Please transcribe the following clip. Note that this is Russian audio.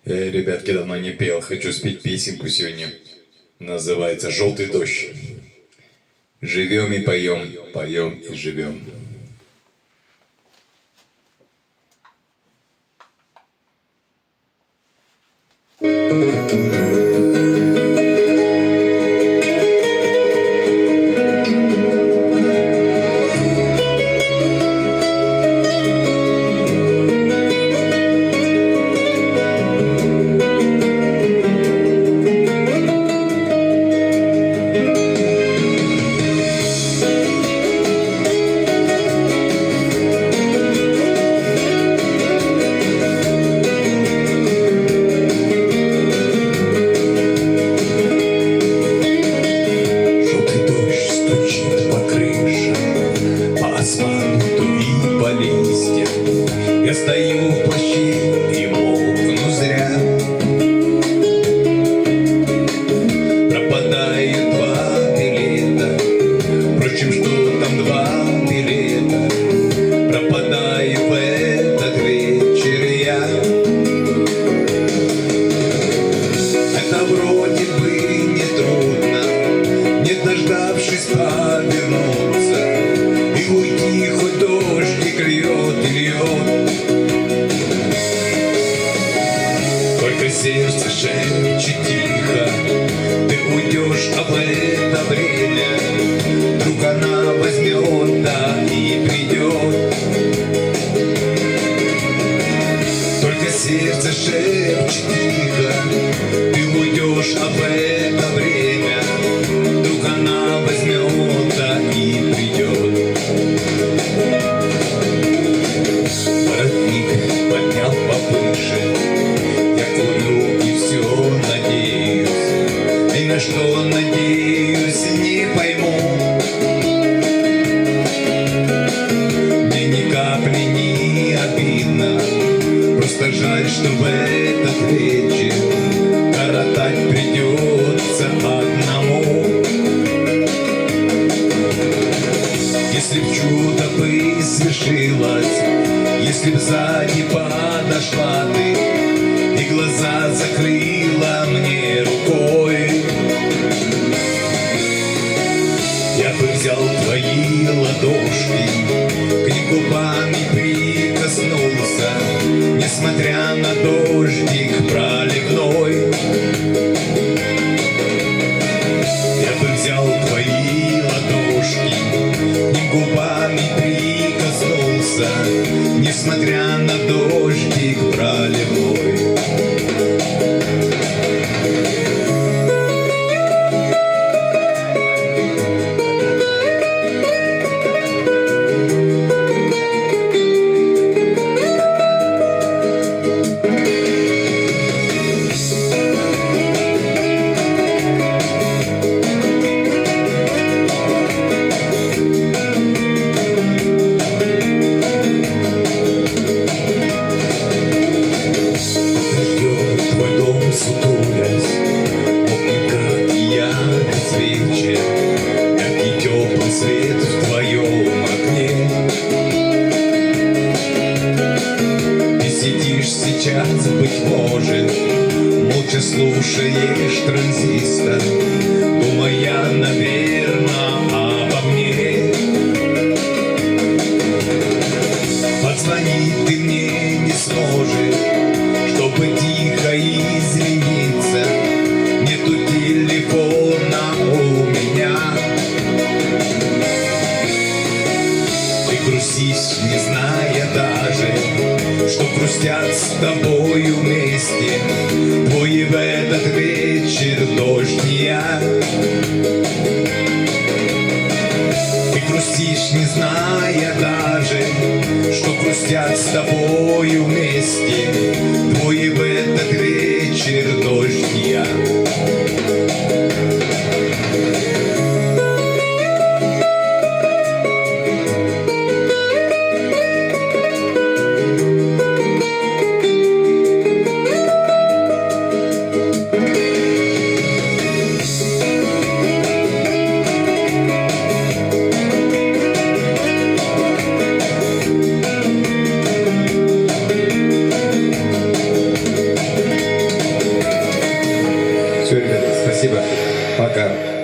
Ребятки, давно не пел. Хочу спеть песенку сегодня. Называется «Желтый дождь». Живем и поем, поем и живем. Я стою в плаще и мокну зря. Пропадает 2 билета. Впрочем, что там 2 билета? Пропадаю в этот вечер я. Это вроде бы не трудно, не дождавшись повернуться и уйти, хоть дождик льет и льет. Только сердце шепчет тихо: ты уйдешь, а в это время вдруг она возьмет, да и придет. Только сердце шепчет тихо: ты уйдешь, а в это время вдруг она возьмет, да и придет. Воротник поднял повыше, я курю и все надеюсь, и на что надеюсь, не пойму. Мне ни капли не обидно, просто жаль, что в этот вечер коротать придется одному. Если б чудо бы свершилось, если б сзади подошла ты и глаза закрыла мне рукой, я бы взял твои ладошки, к ним губами прикоснулся, несмотря на дождик проливной. Я бы взял твои ладошки, к ним губами прикоснулся, несмотря на дождик проливной. Свет в твоем окне. Ты сидишь сейчас, быть может, молча слушаешь транзистор, думая, наверное, обо мне. Позвонить ты мне не сможешь, чтобы тихо извиниться. Нету телефона у меня. Ты грустишь, не зная даже, что грустят с тобою вместе твои в этот вечер дождь и я. Ты грустишь, не зная даже, что грустят с тобою вместе твои в этот вечер дождь и я. Спасибо. Пока.